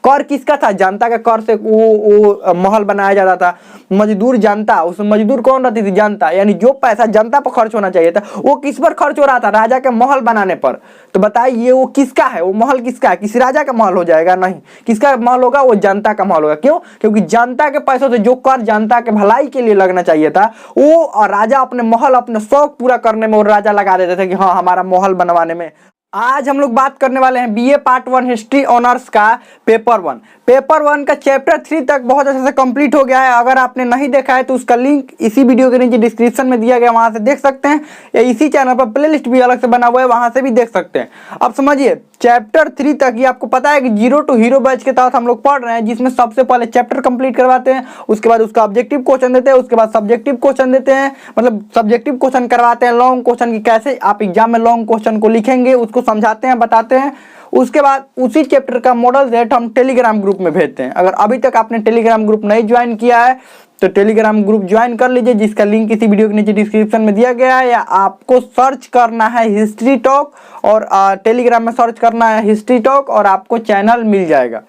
कर किसका था? जनता का कर से वो महल बनाया जाता था। मजदूर जनता, उसमें मजदूर कौन रहती थी? जनता। यानी जो पैसा जनता पर खर्च होना चाहिए था वो किस पर खर्च हो रहा था? राजा के महल बनाने पर। तो बताइए वो किसका है? वो महल किसका है? किसी राजा का महल हो जाएगा? नहीं। किसका महल होगा? वो जनता का महल होगा। क्यों? क्योंकि जनता के पैसों से जो कर जनता के भलाई के लिए लगना चाहिए था वो राजा अपने महल, अपने शौक पूरा करने में, और राजा लगा देते थे कि हाँ हमारा महल बनवाने में। आज हम लोग बात करने वाले हैं बीए पार्ट 1 हिस्ट्री ऑनर्स का पेपर 1। पेपर 1 का चैप्टर 3 तक बहुत अच्छे से कंप्लीट हो गया है। अगर आपने नहीं देखा है तो उसका लिंक इसी वीडियो के नीचे डिस्क्रिप्शन में दिया गया, वहां से देख सकते हैं, या इसी चैनल पर प्लेलिस्ट भी अलग से बना हुआ है, वहां से भी देख सकते हैं। अब समझिए चैप्टर 3 तक ये आपको पता है कि जीरो टू हीरो बैच के तहत हम लोग पढ़ रहे हैं, जिसमें सबसे पहले चैप्टर कंप्लीट करवाते हैं, उसके बाद उसका ऑब्जेक्टिव क्वेश्चन देते हैं, उसके बाद सब्जेक्टिव क्वेश्चन देते हैं, मतलब सब्जेक्टिव क्वेश्चन करवाते हैं, लॉन्ग क्वेश्चन की कैसे आप एग्जाम में लॉन्ग क्वेश्चन को लिखेंगे उसको समझाते हैं, बताते हैं। उसके बाद उसी चैप्टर का मॉडल सेट हम टेलीग्राम ग्रुप में भेजते हैं। अगर अभी तक आपने टेलीग्राम ग्रुप नहीं ज्वाइन किया है तो टेलीग्राम ग्रुप ज्वाइन कर लीजिए, जिसका लिंक इसी वीडियो के नीचे डिस्क्रिप्शन में दिया गया है, या आपको सर्च करना है हिस्ट्री टॉक, और टेलीग्राम में सर्च करना है हिस्ट्री टॉक और आपको चैनल मिल जाएगा,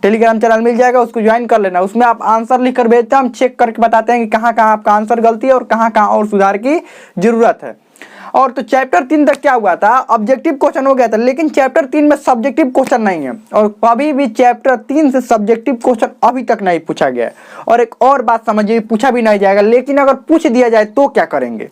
टेलीग्राम चैनल मिल जाएगा, उसको ज्वाइन कर लेना। उसमें आप आंसर लिख कर भेजते हैं, हम चेक करके बताते हैं कि कहाँ कहाँ आपका आंसर गलती है और कहाँ कहाँ और सुधार की जरूरत है। और तो चैप्टर 3 तक क्या हुआ था? ऑब्जेक्टिव क्वेश्चन हो गया था, लेकिन चैप्टर 3 में सब्जेक्टिव क्वेश्चन नहीं है, और कभी भी चैप्टर 3 से सब्जेक्टिव क्वेश्चन अभी तक नहीं पूछा गया है। और एक और बात समझिए, पूछा भी नहीं जाएगा, लेकिन अगर पूछ दिया जाए तो क्या करेंगे?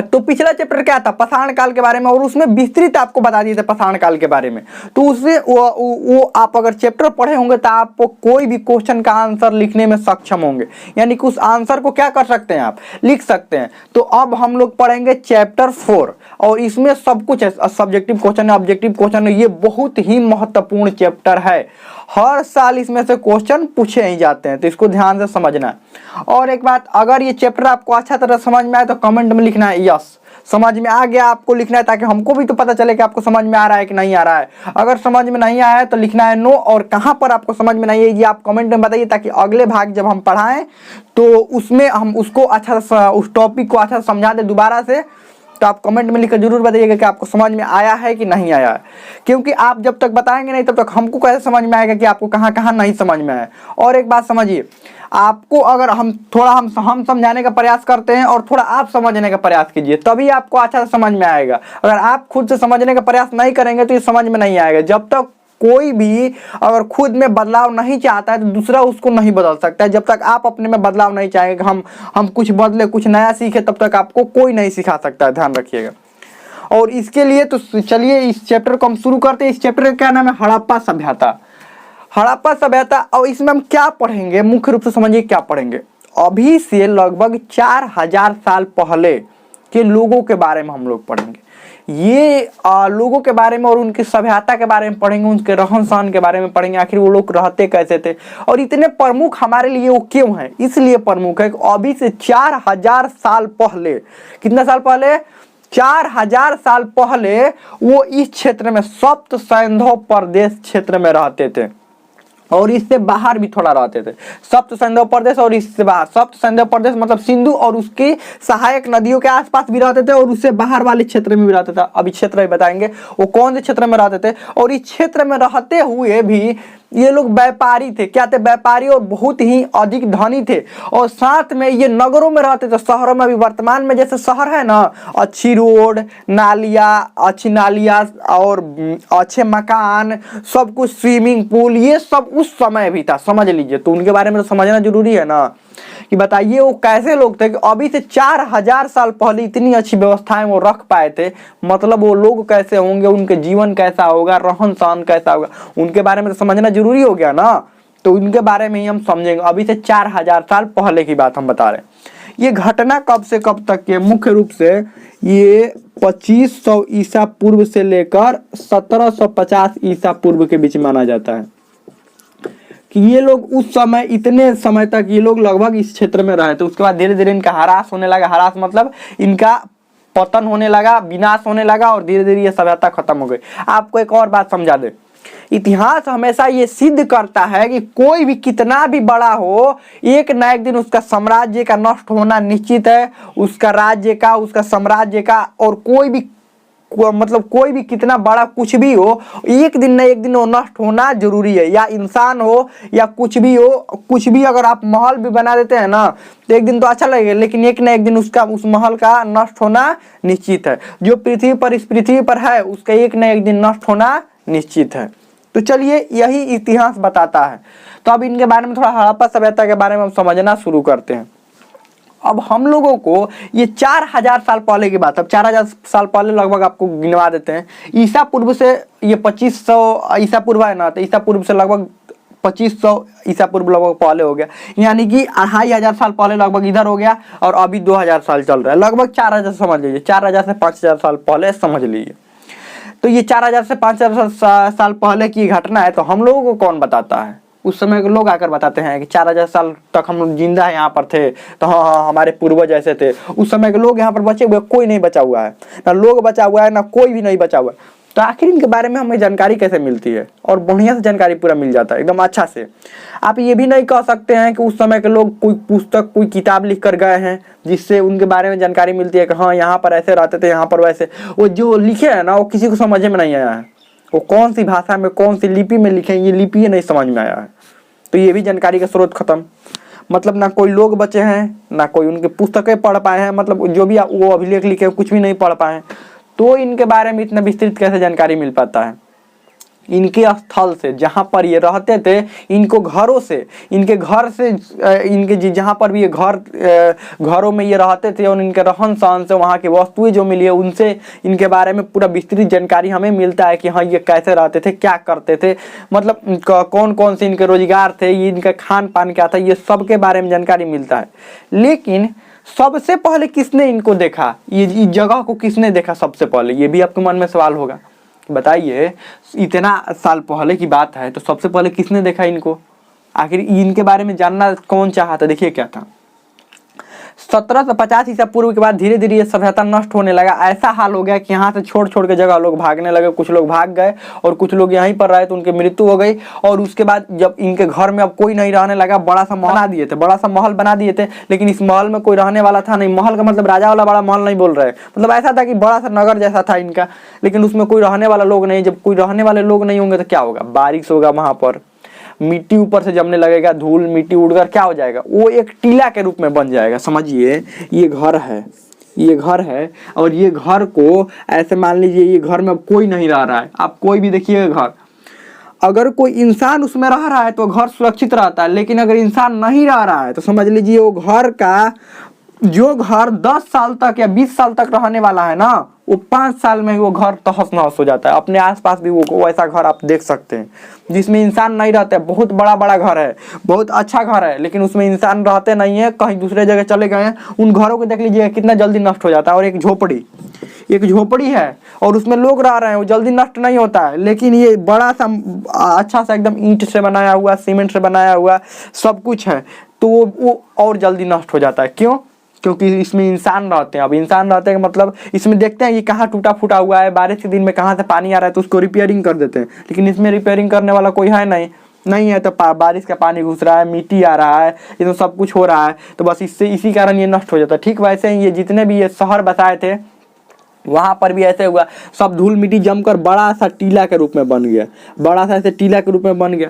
तो पिछला चैप्टर क्या था? पाषाण काल के बारे में, और उसमें विस्तृत आपको बता दिए थे पाषाण काल के बारे में। तो उससे वो आप अगर चैप्टर पढ़े होंगे तो आपको कोई भी क्वेश्चन का आंसर लिखने में सक्षम होंगे, यानी कि उस आंसर को क्या कर सकते हैं? आप लिख सकते हैं। तो अब हम लोग पढ़ेंगे चैप्टर 4, और इसमें सब कुछ है, सब्जेक्टिव क्वेश्चन है, ऑब्जेक्टिव क्वेश्चन है। ये बहुत ही महत्वपूर्ण चैप्टर है, हर साल इसमें से क्वेश्चन पूछे ही जाते हैं, तो इसको ध्यान से समझना है। और एक बात, अगर ये चैप्टर आपको अच्छा तरह समझ में आए तो कमेंट में लिखना है यस, समझ में आ गया आपको लिखना है, ताकि हमको भी तो पता चले कि आपको समझ में आ रहा है कि नहीं आ रहा है। अगर समझ में नहीं आया है तो लिखना है नो, और कहाँ पर आपको समझ में नहीं है ये आप कमेंट में बताइए, ताकि अगले भाग जब हम पढ़ाएं तो उसमें हम उसको अच्छा, उस टॉपिक को अच्छा समझा दें दोबारा से। तो आप कमेंट में लिखकर जरूर बताइएगा कि आपको समझ में आया है कि नहीं आया है, क्योंकि आप जब तक बताएंगे नहीं तब तक हमको कैसे समझ में आएगा कि आपको कहाँ कहाँ नहीं समझ में आया। और एक बात समझिए, आपको अगर हम समझाने का प्रयास करते हैं और थोड़ा आप समझने का प्रयास कीजिए, तभी आपको अच्छा से समझ में आएगा। अगर आप खुद से समझने का प्रयास नहीं करेंगे तो ये समझ में नहीं आएगा। जब तक कोई भी अगर खुद में बदलाव नहीं चाहता है तो दूसरा उसको नहीं बदल सकता है। जब तक आप अपने में बदलाव नहीं चाहेंगे, हम कुछ बदले, कुछ नया सीखे, तब तक आपको कोई नहीं सिखा सकता है, ध्यान रखिएगा। और इसके लिए तो चलिए इस चैप्टर को हम शुरू करते हैं। इस चैप्टर का क्या नाम है? हड़प्पा सभ्यता। हड़प्पा सभ्यता। और इसमें हम क्या पढ़ेंगे? मुख्य रूप से समझिए क्या पढ़ेंगे। अभी से लगभग 4000 साल पहले के लोगों के बारे में हम लोग पढ़ेंगे। ये लोगों के बारे में और उनकी सभ्यता के बारे में पढ़ेंगे, उनके रहन सहन के बारे में पढ़ेंगे, आखिर वो लोग रहते कैसे थे, और इतने प्रमुख हमारे लिए वो क्यों हैं। इसलिए प्रमुख है कि अभी से 4000 साल पहले, कितना साल पहले? 4000 साल पहले वो इस क्षेत्र में, सप्त सैंधव प्रदेश क्षेत्र में रहते थे, और इससे बाहर भी थोड़ा रहते थे। सप्त सैंधव प्रदेश और इससे बाहर, सप्त सैंधव प्रदेश मतलब सिंधु और उसकी सहायक नदियों के आसपास भी रहते थे, और उससे बाहर वाले क्षेत्र में भी रहते थे। अभी क्षेत्र भी बताएंगे वो कौन से क्षेत्र में रहते थे। और इस क्षेत्र में रहते हुए भी ये लोग व्यापारी थे। क्या थे? व्यापारी, और बहुत ही अधिक धनी थे। और साथ में ये नगरों में रहते थे, शहरों में भी। वर्तमान में जैसे शहर है ना, अच्छी रोड, अच्छी नालियाँ और अच्छे मकान, सब कुछ, स्विमिंग पूल, ये सब उस समय भी था, समझ लीजिए। तो उनके बारे में तो समझना जरूरी है ना, कि बताइए वो कैसे लोग थे कि अभी से 4000 साल पहले इतनी अच्छी व्यवस्थाएं वो रख पाए थे। मतलब वो लोग कैसे होंगे, उनके जीवन कैसा होगा, रहन सहन कैसा होगा, उनके बारे में तो समझना जरूरी हो गया ना। तो उनके बारे में ही हम समझेंगे। अभी से 4000 साल पहले की बात हम बता रहे हैं। ये घटना कब से कब तक के? मुख्य रूप से ये 2500 ईसा पूर्व से लेकर 1750 ईसा पूर्व के बीच माना जाता है कि ये लोग उस समय, इतने समय तक ये लोग लगभग इस क्षेत्र में रहे थे। उसके बाद धीरे धीरे इनका ह्रास होने लगा। ह्रास मतलब इनका पतन होने लगा, विनाश होने लगा, और धीरे धीरे ये सभ्यता खत्म हो गई। आपको एक और बात समझा दे, इतिहास हमेशा ये सिद्ध करता है कि कोई भी कितना भी बड़ा हो, एक ना एक दिन उसका साम्राज्य का नष्ट होना निश्चित है। उसका राज्य का, उसका साम्राज्य का, और कोई भी मतलब कोई भी कितना बड़ा कुछ भी हो, एक दिन न एक दिन वो नष्ट होना जरूरी है। या इंसान हो या कुछ भी हो, कुछ भी अगर आप महल भी बना देते हैं ना तो एक दिन तो अच्छा लगेगा, लेकिन एक न एक दिन उसका, उस महल का नष्ट होना निश्चित है। जो पृथ्वी पर, इस पृथ्वी पर है, उसका एक न एक दिन नष्ट होना निश्चित है। तो चलिए यही इतिहास बताता है। तो अब इनके बारे में थोड़ा हड़प्पा सभ्यता के बारे में हम समझना शुरू करते हैं। अब हम लोगों को ये 4000 साल पहले की बात, अब 4000 साल पहले लगभग आपको गिनवा देते हैं। ईसा पूर्व से ये 2500 ईसा पूर्व है ना, तो ईसा पूर्व से लगभग 2500 ईसा पूर्व लगभग पहले हो गया, यानी कि 2500 साल पहले लगभग इधर हो गया, और अभी 2000 साल चल रहा है। लगभग 4000 समझ लीजिए, 4000 से 5000 साल पहले समझ लीजिए। तो ये 4000 से 5000 साल पहले की घटना है। तो हम लोगों को कौन बताता है? उस समय के लोग आकर बताते हैं कि 4000 साल तक हम लोग जिंदा है यहाँ पर थे, तो हाँ हमारे पूर्वज ऐसे थे। उस समय के लोग यहाँ पर बचे हुए, कोई नहीं बचा हुआ है, ना लोग बचा हुआ है, ना कोई भी नहीं बचा हुआ है। तो आखिर इनके बारे में हमें जानकारी कैसे मिलती है? और बढ़िया से जानकारी पूरा मिल जाता है, एकदम अच्छा से। आप ये भी नहीं कह सकते हैं कि उस समय के लोग कोई पुस्तक, कोई किताब लिख कर गए हैं जिससे उनके बारे में जानकारी मिलती है कि हाँ यहाँ पर ऐसे रहते थे, यहाँ पर वैसे। वो जो लिखे हैं ना, वो किसी को समझ में नहीं आया है। वो कौन सी भाषा में, कौन सी लिपि में लिखे, ये लिपि नहीं समझ में आया है। तो ये भी जानकारी का स्रोत खत्म। मतलब ना कोई लोग बचे हैं, ना कोई उनके पुस्तकें पढ़ पाए हैं, मतलब जो भी वो अभिलेख लिखे कुछ भी नहीं पढ़ पाए। तो इनके बारे में इतना विस्तृत कैसे जानकारी मिल पाता है? इनके स्थल से, जहाँ पर ये रहते थे, इनको घरों से, इनके घर से, इनके जहाँ पर भी ये घरों में ये रहते थे, और इनके रहन सहन से, वहाँ की वस्तुएं जो मिली है उनसे इनके बारे में पूरा विस्तृत जानकारी हमें मिलता है कि हाँ ये कैसे रहते थे, क्या करते थे, मतलब कौन कौन से इनके रोजगार थे, ये इनका खान पान क्या था, ये सब के बारे में जानकारी मिलता है। लेकिन सबसे पहले किसने इनको देखा? ये जगह को किसने देखा सबसे पहले? ये भी आपके मन में सवाल होगा। बताइए, इतना साल पहले की बात है, तो सबसे पहले किसने देखा इनको? आखिर इनके बारे में जानना कौन चाहा था? देखिए क्या था। 1750 ईसा पूर्व के बाद धीरे धीरे ये सभ्यता नष्ट होने लगा। ऐसा हाल हो गया कि यहाँ से छोड़ छोड़ के जगह लोग भागने लगे। कुछ लोग भाग गए और कुछ लोग यहीं पर रहे, तो उनकी मृत्यु हो गई। और उसके बाद जब इनके घर में अब कोई नहीं रहने लगा, बड़ा सा महल बना दिए थे, बड़ा सा महल बना दिए थे, लेकिन इस महल में कोई रहने वाला था नहीं। महल का मतलब राजा वाला बड़ा महल नहीं बोल रहे, मतलब ऐसा था कि बड़ा सा नगर जैसा था इनका, लेकिन उसमें कोई रहने वाला लोग नहीं। जब कोई रहने वाले लोग नहीं होंगे तो क्या होगा? बारिश होगा, वहां पर मिट्टी ऊपर से जमने लगेगा, धूल मिट्टी उड़कर क्या हो जाएगा? वो एक टीला के रूप में बन जाएगा। समझिए, ये घर है, ये घर है, और ये घर को ऐसे मान लीजिए, ये घर में अब कोई नहीं रह रहा है। आप कोई भी देखिए घर, अगर कोई इंसान उसमें रह रहा है तो घर सुरक्षित रहता है, लेकिन अगर इंसान नहीं रह रहा है तो समझ लीजिए वो घर का, जो घर 10 साल तक या 20 साल तक रहने वाला है ना, वो 5 साल में वो घर तहस नहस हो जाता है। अपने आसपास भी वो ऐसा घर आप देख सकते हैं जिसमें इंसान नहीं रहते। बहुत बड़ा बड़ा घर है, बहुत अच्छा घर है, लेकिन उसमें इंसान रहते नहीं है, कहीं दूसरे जगह चले गए हैं। उन घरों को देख लीजिए कितना जल्दी नष्ट हो जाता है। और एक झोपड़ी है और उसमें लोग रह रहे हैं, वो जल्दी नष्ट नहीं होता है। लेकिन ये बड़ा सा अच्छा सा एकदम ईंट से बनाया हुआ, सीमेंट से बनाया हुआ सब कुछ है, तो वो और जल्दी नष्ट हो जाता है। क्यों? क्योंकि इसमें इंसान रहते हैं। अब इंसान रहते हैं मतलब इसमें देखते हैं ये कहाँ टूटा फूटा हुआ है, बारिश के दिन में कहाँ से पानी आ रहा है, तो उसको रिपेयरिंग कर देते हैं। लेकिन इसमें रिपेयरिंग करने वाला कोई है नहीं है, तो बारिश का पानी घुस रहा है, मिट्टी आ रहा है, ये तो सब कुछ हो रहा है, तो बस इसी कारण ये नष्ट हो जाता है। ठीक वैसे ही ये जितने भी ये शहर बसाए थे, वहां पर भी ऐसे हुआ, सब धूल मिट्टी जमकर बड़ा सा टीला के रूप में बन गया, बड़ा सा ऐसे टीला के रूप में बन गया।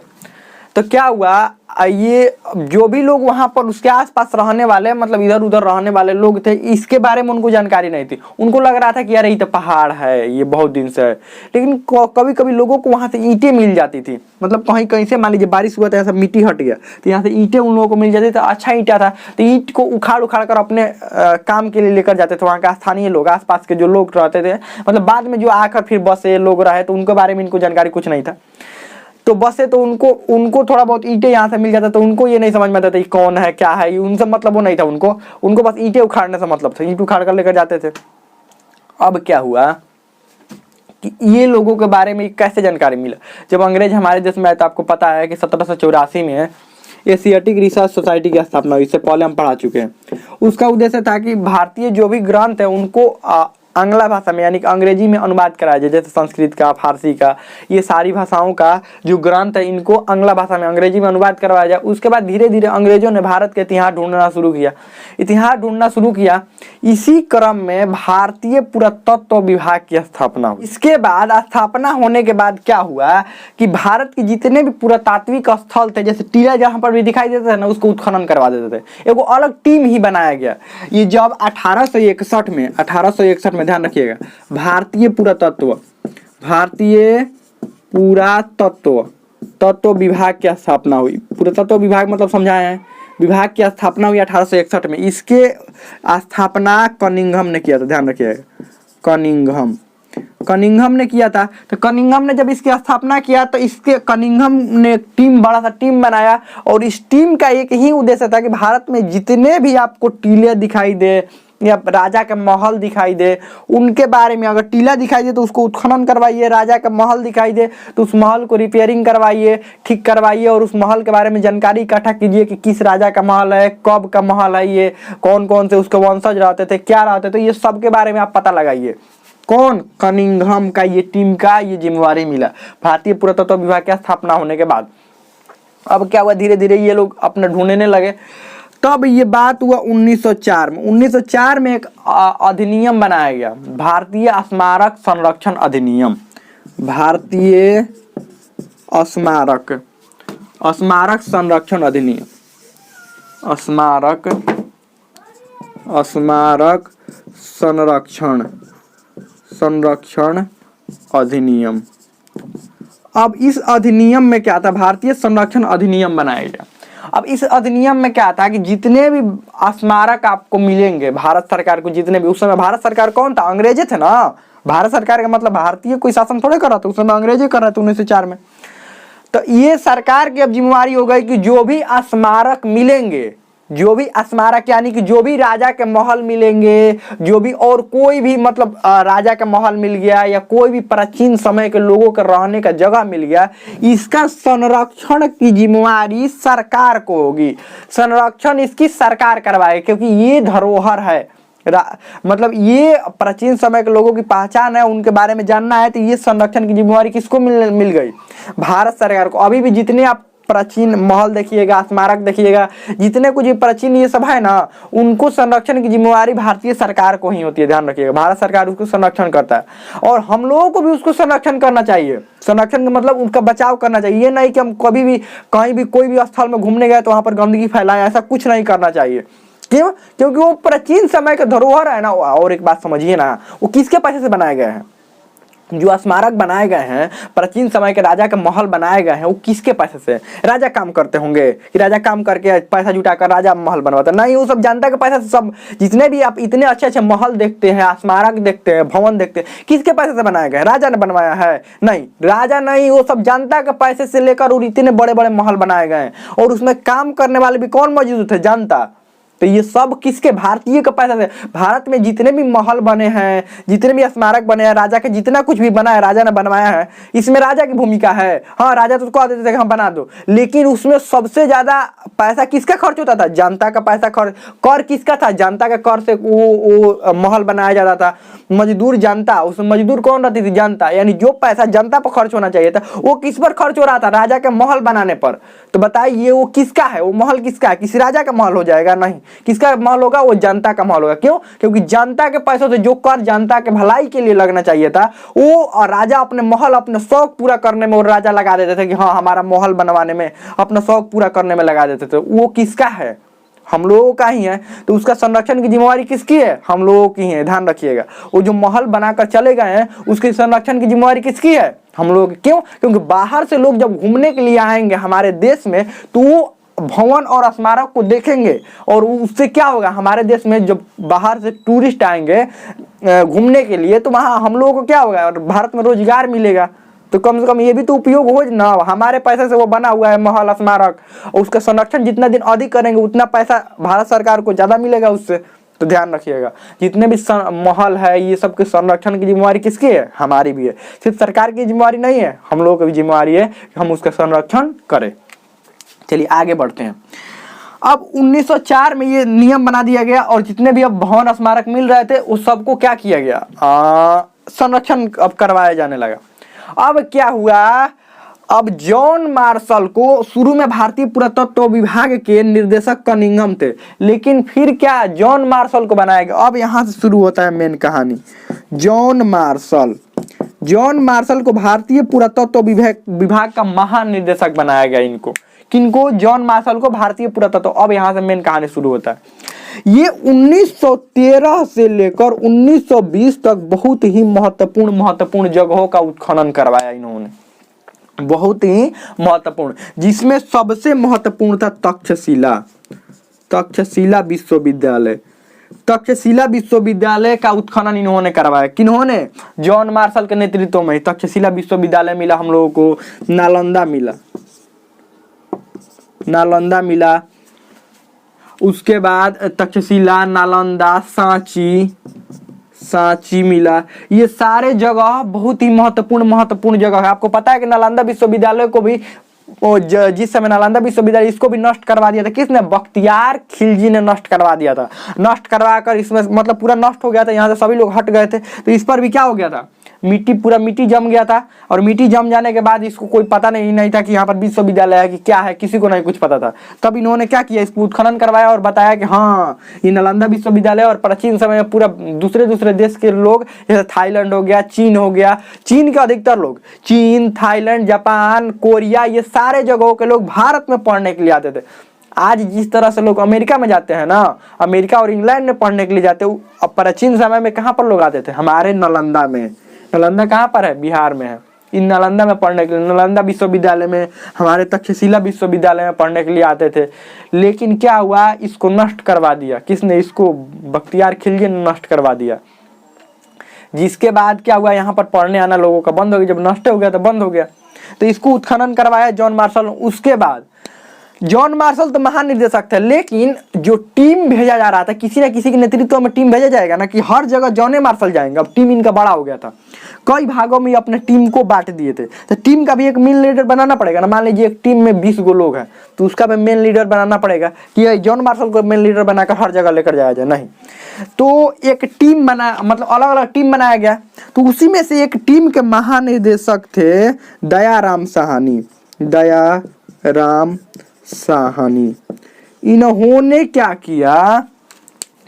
तो क्या हुआ, ये जो भी लोग वहां पर उसके आसपास रहने वाले, मतलब इधर उधर रहने वाले लोग थे, इसके बारे में उनको जानकारी नहीं थी। उनको लग रहा था कि यार ये तो पहाड़ है, ये बहुत दिन से है। लेकिन कभी कभी लोगों को वहां से ईंटें मिल जाती थी, मतलब कहीं कहीं से मान लीजिए बारिश हुआ तो यहाँ से मिट्टी हट गया, तो यहाँ से ईंटें उन लोगों को मिल जाती थी। अच्छा ईंटा था, तो ईंट को उखाड़ कर अपने काम के लिए लेकर जाते थे वहाँ के स्थानीय लोग, आसपास के जो लोग रहते थे। मतलब बाद में जो आकर फिर बसे लोग रहे, तो उनके बारे में इनको जानकारी कुछ नहीं था। तो बस है, तो उनको थोड़ा बहुत ईंटें यहाँ से मिल जाता, तो उनको ये नहीं समझ में आता था कौन है क्या है, उनसे मतलब वो नहीं था। उनको बस ईंटें उखाड़ने से मतलब था, ईंट उखाड़ कर लेकर जाते थे। अब क्या हुआ कि ये लोगों के बारे में कैसे जानकारी मिला? जब अंग्रेज हमारे देश में आए, तो आपको पता है कि 1784 में एशियाटिक रिसर्च सोसाइटी की स्थापना हुई। इससे पहले हम पढ़ा चुके हैं। उसका उद्देश्य था कि भारतीय जो भी ग्रंथ है उनको आंग्ला भाषा में यानी कि अंग्रेजी में अनुवाद कराया जाए, जैसे संस्कृत का, फारसी का, ये सारी भाषाओं का जो ग्रंथ है इनको आंग्ला भाषा में अंग्रेजी में अनुवाद करवाया जाए। उसके बाद धीरे धीरे अंग्रेजों ने भारत के इतिहास ढूंढना शुरू किया। इसी क्रम में भारतीय पुरातत्व विभाग की स्थापना हुई। इसके बाद स्थापना होने के बाद क्या हुआ कि भारत के जितने भी पुरातात्विक स्थल थे, जैसे टीला जहाँ पर भी दिखाई देता है ना, उसको उत्खनन करवा देते थे। एगो अलग टीम ही बनाया गया। ये जब 1861 में ध्यान रखिएगा, भारतीय पुरातत्व विभाग की स्थापना हुई। पुरातत्व विभाग मतलब समझाए हैं, विभाग की स्थापना हुई 1861 में। इसके स्थापना कनिंघम ने किया था, ध्यान रखिएगा, कनिंघम ने किया था। तो कनिंघम ने जब इसकी स्थापना किया तो इसके कनिंघम ने टीम, बड़ा सा टीम बनाया, और इस टीम का एक ही उद्देश्य था कि भारत में जितने भी आपको टीले दिखाई दे या राजा का महल दिखाई दे, उनके बारे में, अगर टीला दिखाई दे तो उसको उत्खनन करवाइए, राजा का महल दिखाई दे तो उस महल को रिपेयरिंग करवाइए, ठीक करवाइए, और उस महल के बारे में जानकारी इकट्ठा कीजिए कि किस राजा का महल है, कब का महल है, ये कौन कौन से उसके वंशज रहते थे, क्या रहते थे, ये सब के बारे में आप पता लगाइए। कौन? कनिंघम का ये टीम का ये जिम्मेवारी मिला भारतीय पुरातत्व विभाग की स्थापना होने के बाद। अब क्या हुआ, धीरे धीरे ये लोग अपने ढूंढने लगे। तब ये बात हुआ 1904 में। 1904 में एक अधिनियम बनाया गया, भारतीय स्मारक संरक्षण अधिनियम। भारतीय स्मारक संरक्षण अधिनियम, स्मारक संरक्षण अधिनियम। अब इस अधिनियम में क्या था, भारतीय संरक्षण अधिनियम बनाया गया। अब इस अधिनियम में क्या था कि जितने भी स्मारक आपको मिलेंगे भारत सरकार को, जितने भी, उस समय भारत सरकार कौन था, अंग्रेजे थे ना। भारत सरकार का मतलब भारतीय कोई शासन थोड़े कर रहा था, उस समय अंग्रेजे कर रहे थे 1904 में। तो ये सरकार की अब जिम्मेवारी हो गई कि जो भी स्मारक मिलेंगे, जो भी स्मारक यानी कि जो भी राजा के महल मिलेंगे, जो भी और कोई भी मतलब राजा का महल मिल गया या कोई भी प्राचीन समय के लोगों के रहने का जगह मिल गया, इसका संरक्षण की जिम्मेवारी सरकार को होगी। संरक्षण इसकी सरकार करवाए, क्योंकि ये धरोहर है, मतलब ये प्राचीन समय के लोगों की पहचान है, उनके बारे में जानना है, तो ये संरक्षण की जिम्मेवारी किसको मिल गई, भारत सरकार को। अभी भी जितने आप प्राचीन महल देखिएगा, स्मारक देखिएगा, जितने कुछ प्राचीन ये सब है ना, उनको संरक्षण की जिम्मेवारी भारतीय सरकार को ही होती है, ध्यान रखिएगा। भारत सरकार उसको संरक्षण करता है, और हम लोगों को भी उसको संरक्षण करना चाहिए। संरक्षण का मतलब उनका बचाव करना चाहिए। ये नहीं कि हम कभी भी कहीं भी कोई भी स्थल में घूमने गए तो वहां पर गंदगी फैलाएं, ऐसा कुछ नहीं करना चाहिए। क्यों? क्योंकि वो प्राचीन समय का धरोहर है ना। और एक बात समझिए ना, वो किसके पैसे से बनाए गए हैं, जो स्मारक बनाए गए हैं, प्राचीन समय के राजा के महल बनाए गए हैं, वो किसके पैसे से? राजा काम करते होंगे कि राजा काम करके पैसा जुटाकर राजा महल बनवाता? नहीं, वो सब जनता के पैसा से। सब जितने भी आप इतने अच्छे अच्छे महल देखते हैं, स्मारक देखते हैं, भवन देखते हैं, किसके पैसे से बनाए गए? राजा ने बनवाया है? नहीं, राजा नहीं, वो सब जनता के पैसे से लेकर और इतने बड़े बड़े महल बनाए गए, और उसमें काम करने वाले भी कौन मौजूद थे? जनता। तो ये सब किसके? भारतीय का पैसा से। भारत में जितने भी महल बने हैं, जितने भी स्मारक बने हैं, राजा के जितना कुछ भी बना है, राजा ने बनवाया है, इसमें राजा की भूमिका है। हाँ, राजा तो कह देते थे कि हम बना दो, लेकिन उसमें सबसे ज्यादा पैसा किसका खर्च होता था? जनता का पैसा खर्च। कर किसका था? जनता के कर से वो महल बनाया जाता था। मजदूर जनता, उसमें मजदूर कौन रहती थी? जनता। यानी जो पैसा जनता पर खर्च होना चाहिए था, वो किस पर खर्च हो रहा था? राजा के महल बनाने पर। तो बताइए वो किसका है? वो महल किसका है? किसी राजा का महल हो जाएगा? नहीं, किसका महल होगा? वो जनता का महल होगा। क्यों? क्योंकि जनता के पैसों से जो कर जनता के भलाई के लिए लगना चाहिए था, वो राजा अपने महल, अपने शौक पूरा करने में, और राजा लगा देते थे कि हाँ, हमारा महल बनवाने में, अपना शौक पूरा करने में लगा देते थे। वो किसका है? हम लोगों का ही है। तो उसका संरक्षण की जिम्मेवारी किसकी है? हम लोगों की है, ध्यान रखिएगा। वो जो महल बनाकर चले गए हैं, उसके संरक्षण की जिम्मेवारी किसकी है? हम लोग। क्यों? क्योंकि बाहर से लोग जब घूमने के लिए आएंगे हमारे देश में, तो वो भवन और स्मारक को देखेंगे, और उससे क्या होगा? हमारे देश में जब बाहर से टूरिस्ट आएंगे घूमने के लिए, तो वहाँ हम लोगों को क्या होगा? और भारत में रोजगार मिलेगा। तो कम से कम ये भी तो उपयोग हो ना। हमारे पैसे से वो बना हुआ है महल, स्मारक, उसका संरक्षण जितना दिन अधिक करेंगे, उतना पैसा भारत सरकार को ज्यादा मिलेगा उससे। तो ध्यान रखिएगा, जितने भी महल है, ये सब के संरक्षण की जिम्मेवारी किसकी है? हमारी भी है। सिर्फ सरकार की जिम्मेवारी नहीं है, हम लोगों की भी जिम्मेवारी है कि हम उसका संरक्षण करें। चलिए आगे बढ़ते हैं। अब 1904 में ये नियम बना दिया गया और जितने भी अब भवन स्मारक मिल रहे थे उस सबको क्या किया गया, संरक्षण अब करवाया जाने लगा। अब क्या हुआ, अब जॉन मार्शल को शुरू में भारतीय पुरातत्व विभाग के निर्देशक कनिंघम थे, लेकिन फिर क्या जॉन मार्शल को बनाया गया। अब यहाँ से शुरू होता है मेन कहानी। जॉन मार्शल को भारतीय पुरातत्व विभाग का महानिदेशक बनाया गया। इनको किनको, जॉन मार्शल को भारतीय पुरातत्व। अब यहाँ से मेन कहानी शुरू होता है। ये 1913 से लेकर 1920 तक बहुत ही महत्वपूर्ण जगहों का उत्खनन करवाया इन्होंने, बहुत ही महत्वपूर्ण, जिसमें सबसे महत्वपूर्ण था तक्षशिला विश्वविद्यालय। तक्षशिला विश्वविद्यालय का उत्खनन इन्होंने करवाया। किन्होंने, जॉन मार्शल के नेतृत्व में तक्षशिला विश्वविद्यालय मिला हम लोगों को। नालंदा मिला, उसके बाद तक्षशिला, नालंदा, सांची मिला। ये सारे जगह बहुत ही महत्वपूर्ण जगह है। आपको पता है कि नालंदा विश्वविद्यालय को भी जिस समय नालंदा विश्वविद्यालय इसको भी नष्ट करवा दिया था। किसने, बख्तियार खिलजी ने नष्ट करवा दिया था। नष्ट करवा कर इसमें मतलब पूरा नष्ट हो गया था, यहाँ से सभी लोग हट गए थे। तो इस पर भी क्या हो गया था, मिट्टी जम गया था। और मिट्टी जम जाने के बाद इसको कोई पता नहीं था कि यहाँ पर विश्वविद्यालय है कि क्या है, किसी को नहीं कुछ पता था। तब इन्होंने क्या किया, इसको उत्खनन करवाया और बताया कि हाँ ये नालंदा विश्वविद्यालय। और प्राचीन समय में पूरा दूसरे देश के लोग, जैसे थाईलैंड हो गया, चीन हो गया, चीन के अधिकतर लोग, चीन, थाईलैंड, जापान, कोरिया, ये सारे जगहों के लोग भारत में पढ़ने के लिए आते थे। आज जिस तरह से लोग अमेरिका में जाते हैं ना, अमेरिका और इंग्लैंड में पढ़ने के लिए जाते, अब प्राचीन समय में कहाँ पर लोग आते थे, हमारे नालंदा में। नालंदा कहाँ पर है, बिहार में है। इन नालंदा में पढ़ने के लिए, नालंदा विश्वविद्यालय में, हमारे तक्षशिला विश्वविद्यालय में पढ़ने के लिए आते थे। लेकिन क्या हुआ, इसको नष्ट करवा दिया। किसने, इसको बख्तियार खिलजी ने नष्ट करवा दिया। जिसके बाद क्या हुआ, यहाँ पर पढ़ने आना लोगों का बंद हो गया। जब नष्ट हो गया तो बंद हो गया। तो इसको उत्खनन करवाया जॉन मार्शल। उसके बाद जॉन मार्शल तो महानिदेशक थे, लेकिन जो टीम भेजा जा रहा था, किसी न किसी के नेतृत्व में टीम भेजा जाएगा ना, कि हर जगह जॉन मार्शल जाएंगे। अब टीम इनका बड़ा हो गया था, कई भागों में अपने टीम को बांट दिए थे। तो टीम का भी एक मेन लीडर बनाना पड़ेगा ना। मान लीजिए एक टीम में 20 गो लोग हैं, तो उसका भी मेन लीडर बनाना पड़ेगा कि जॉन मार्शल को मेन लीडर बनाकर हर जगह लेकर जाया जाए, नहीं। तो एक टीम बना, मतलब अलग अलग टीम बनाया गया। तो उसी में से एक टीम के महानिदेशक थे दयाराम साहनी। इन्होंने क्या किया,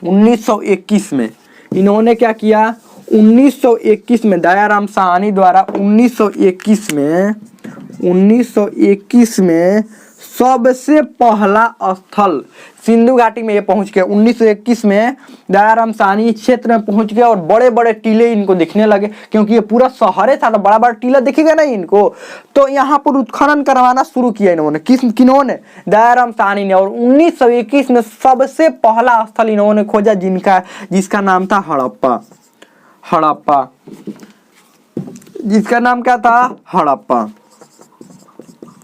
1921 में, इन्होंने क्या किया, 1921 में दयाराम साहनी द्वारा 1921 में सबसे पहला स्थल सिंधु घाटी में ये पहुंच गए। 1921 में दयाराम साहनी क्षेत्र में पहुंच गए और बड़े बड़े टीले इनको दिखने लगे, क्योंकि ये पूरा शहर था तो बड़ा बड़ा टीला दिखेगा नहीं इनको। तो यहाँ पर उत्खनन करवाना शुरू किया इन्होंने। किन्होंने, दयाराम साहनी ने। और 1921 में सबसे पहला स्थल इन्होंने खोजा जिसका नाम था हड़प्पा। जिसका नाम क्या था, हड़प्पा।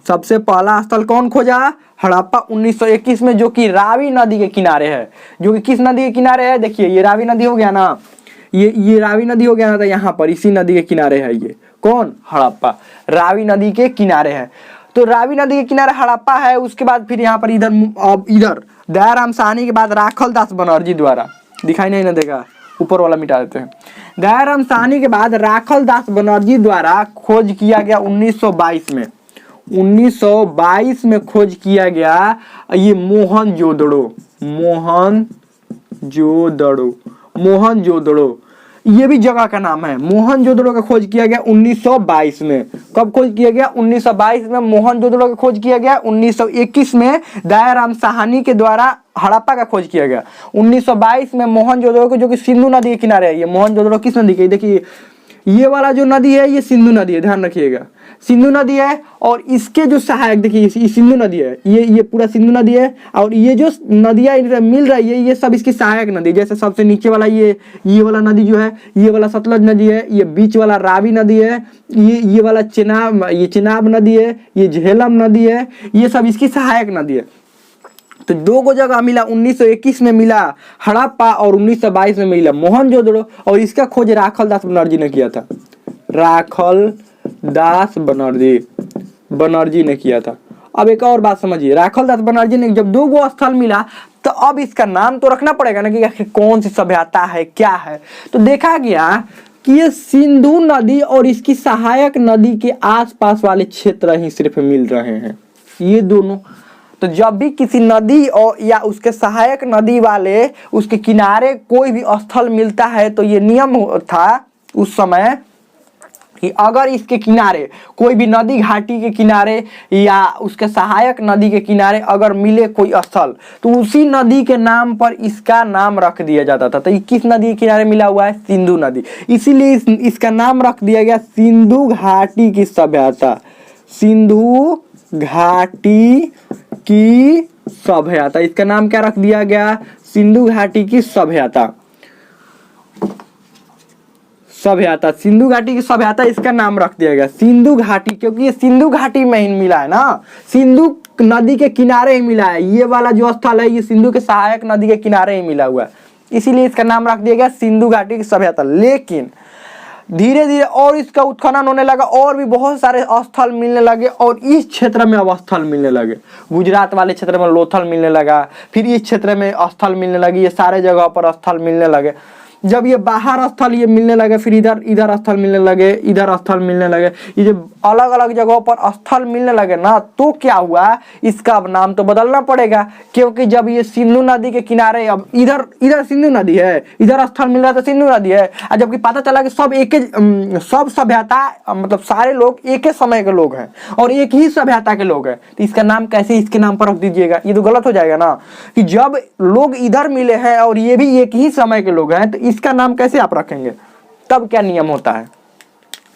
सबसे पहला स्थल कौन खोजा, हड़प्पा, 1921 में, जो कि रावी नदी के किनारे है। जो कि किस नदी के किनारे है, देखिए ये रावी नदी हो गया ना, ये रावी नदी हो गया ना, तो यहाँ पर इसी नदी के किनारे है। ये कौन, हड़प्पा, रावी नदी के किनारे है। तो रावी नदी के किनारे हड़प्पा है। उसके बाद फिर यहाँ पर इधर दयाराम साहनी के बाद राखल दास बनर्जी द्वारा, दिखाई नहीं ना देगा, ऊपर वाला मिटा देते हैं। दयाराम साहनी के बाद राखल दास बनर्जी द्वारा खोज किया गया 1922 में। 1922 में खोज किया गया ये मोहनजोदड़ो, ये भी जगह का नाम है। मोहनजोदड़ो का खोज किया गया 1922 में। कब खोज किया गया, 1922 में मोहनजोदड़ो का खोज किया गया। 1921 में दयाराम साहनी के द्वारा हड़प्पा का खोज किया गया। 1922 में मोहनजोदड़ो को, जो कि सिंधु नदी के किनारे है। ये मोहनजोदड़ो किस नदी के, देखिए ये वाला जो नदी है ये सिंधु नदी है, ध्यान रखिएगा, सिंधु नदी है। और इसके जो सहायक, देखिए ये सिंधु नदी है, ये पूरा सिंधु नदी है। और ये जो नदियाँ मिल रही है, ये सब इसकी सहायक नदी। जैसे सबसे नीचे वाला ये वाला नदी जो है, ये वाला सतलज नदी है। ये बीच वाला रावी नदी है। ये वाला चिनाब नदी है। ये झेलम नदी है। ये सब इसकी सहायक नदी है। तो दो को जगह मिला, 1921 में मिला हड़प्पा और 1922 में मिला मोहनजोदड़ो। और इसका खोज राखल दास बनर्जी ने किया था। राखल दास बनर्जी ने किया था। अब एक और बात समझिए, राखलदास बनर्जी ने जब 2 गो स्थल मिला तो अब इसका नाम तो रखना पड़ेगा ना कि आखिर कौन सी सभ्यता है, क्या है। तो देखा गया कि ये सिंधु नदी और इसकी सहायक नदी के आसपास वाले क्षेत्र ही सिर्फ मिल रहे हैं, ये दोनों। तो जब भी किसी नदी और या उसके सहायक नदी वाले उसके किनारे कोई भी स्थल मिलता है तो ये नियम था उस समय कि अगर इसके किनारे कोई भी नदी घाटी के किनारे या उसके सहायक नदी के किनारे अगर मिले कोई स्थल तो उसी नदी के नाम पर इसका नाम रख दिया जाता था। तो ये किस नदी के किनारे मिला हुआ है? सिंधु नदी, इसीलिए इसका नाम रख दिया गया सिंधु घाटी की सभ्यता। सिंधु घाटी की सभ्यता, इसका नाम क्या रख दिया गया? सिंधु घाटी की सभ्यता। सभ्यता, सिंधु घाटी की सभ्यता इसका नाम रख दिया गया सिंधु घाटी, क्योंकि ये सिंधु घाटी में ही मिला है ना, सिंधु नदी के किनारे ही मिला है। ये वाला जो स्थल है ये सिंधु के सहायक नदी के किनारे ही मिला हुआ है, इसीलिए इसका नाम रख दिया गया सिंधु घाटी की सभ्यता। लेकिन धीरे धीरे और इसका उत्खनन होने लगा और भी बहुत सारे स्थल मिलने लगे और इस क्षेत्र में अब स्थल मिलने लगे। गुजरात वाले क्षेत्र में लोथल मिलने लगा, फिर इस क्षेत्र में स्थल मिलने लगी, ये सारे जगह पर स्थल मिलने लगे। जब ये बाहर स्थल ये मिलने लगे, फिर इधर स्थल मिलने लगे, इधर स्थल मिलने लगे, ये जो अलग अलग जगहों पर स्थल मिलने लगे ना, तो क्या हुआ, इसका अब नाम तो बदलना पड़ेगा। क्योंकि जब ये सिंधु नदी के किनारे, अब इधर सिंधु नदी है, इधर स्थल मिल रहा तो सिंधु नदी है, और जबकि पता चला कि सब सभ्यता मतलब सारे लोग एक ही समय के लोग हैं और एक ही सभ्यता के लोग हैं, तो इसका नाम कैसे इसके नाम पर रख दीजिएगा? ये तो गलत हो जाएगा ना, कि जब लोग इधर मिले हैं और ये भी एक ही समय के लोग हैं तो इसका नाम कैसे आप रखेंगे? तब क्या नियम होता है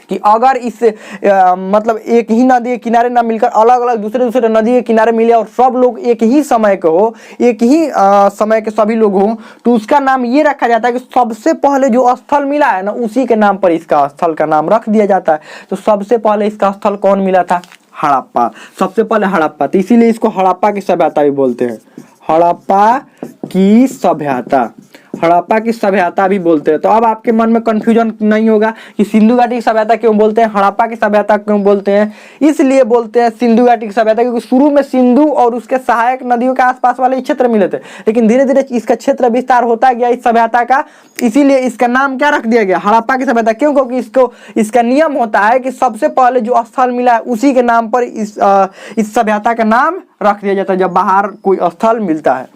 कि अगर इस मतलब एक ही नदी के किनारे ना मिलकर अलग अलग दूसरे नदी के किनारे मिले और सब लोग एक ही समय के हो, एक ही समय के सभी लोग हों, तो उसका नाम ये रखा जाता है कि सबसे पहले जो स्थल मिला है ना उसी के नाम पर इसका स्थल का नाम रख दिया जाता है। तो सबसे पहले इसका स्थल कौन मिला था? हड़प्पा, सबसे पहले हड़प्पा, तो इसीलिए इसको हड़प्पा की सभ्यता भी बोलते हैं। हड़प्पा की सभ्यता, हड़प्पा की सभ्यता भी बोलते हैं। तो अब आपके मन में कंफ्यूजन नहीं होगा कि सिंधु घाटी की सभ्यता क्यों बोलते हैं, हड़प्पा की सभ्यता क्यों बोलते हैं। इसलिए बोलते हैं सिंधु घाटी की सभ्यता क्योंकि शुरू में सिंधु और उसके सहायक नदियों के आसपास वाले क्षेत्र मिले थे, लेकिन धीरे धीरे इसका क्षेत्र विस्तार होता गया इस सभ्यता का, इसीलिए इसका नाम क्या रख दिया गया? हड़प्पा की सभ्यता। क्यों? क्योंकि इसका नियम होता है कि सबसे पहले जो स्थल मिला है उसी के नाम पर इस सभ्यता का नाम रख दिया जाता है जब बाहर कोई स्थल मिलता है,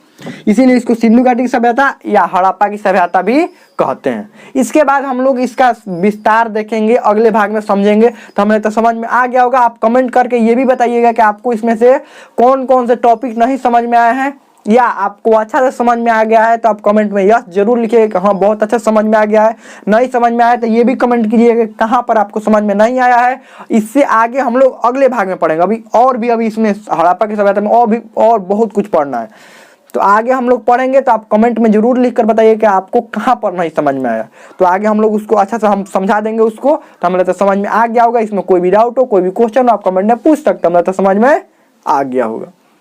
इसीलिए इसको सिंधु घाटी की सभ्यता या हड़प्पा की सभ्यता भी कहते हैं। इसके बाद हम लोग इसका विस्तार देखेंगे, अगले भाग में समझेंगे। तो हमें तो समझ में आ गया होगा। आप कमेंट करके ये भी बताइएगा कि आपको इसमें से कौन कौन से टॉपिक नहीं समझ में आए हैं या आपको अच्छा से समझ में आ गया है। तो आप कमेंट में यस जरूर लिखिएगा कि हाँ बहुत अच्छा समझ में आ गया है। नहीं समझ में आया तो ये भी कमेंट कीजिएगा कहाँ पर आपको समझ में नहीं आया है। इससे आगे हम लोग अगले भाग में पढ़ेंगे। अभी इसमें हड़प्पा की सभ्यता में और बहुत कुछ पढ़ना है, तो आगे हम लोग पढ़ेंगे। तो आप कमेंट में जरूर लिखकर बताइए कि आपको कहाँ पर नहीं समझ में आया, तो आगे हम लोग उसको अच्छा से हम समझा देंगे उसको। तो हमें तो समझ में आ गया होगा। इसमें कोई भी डाउट हो, कोई भी क्वेश्चन हो, आप कमेंट में पूछ सकते हैं, हमें तो समझ में आ गया होगा।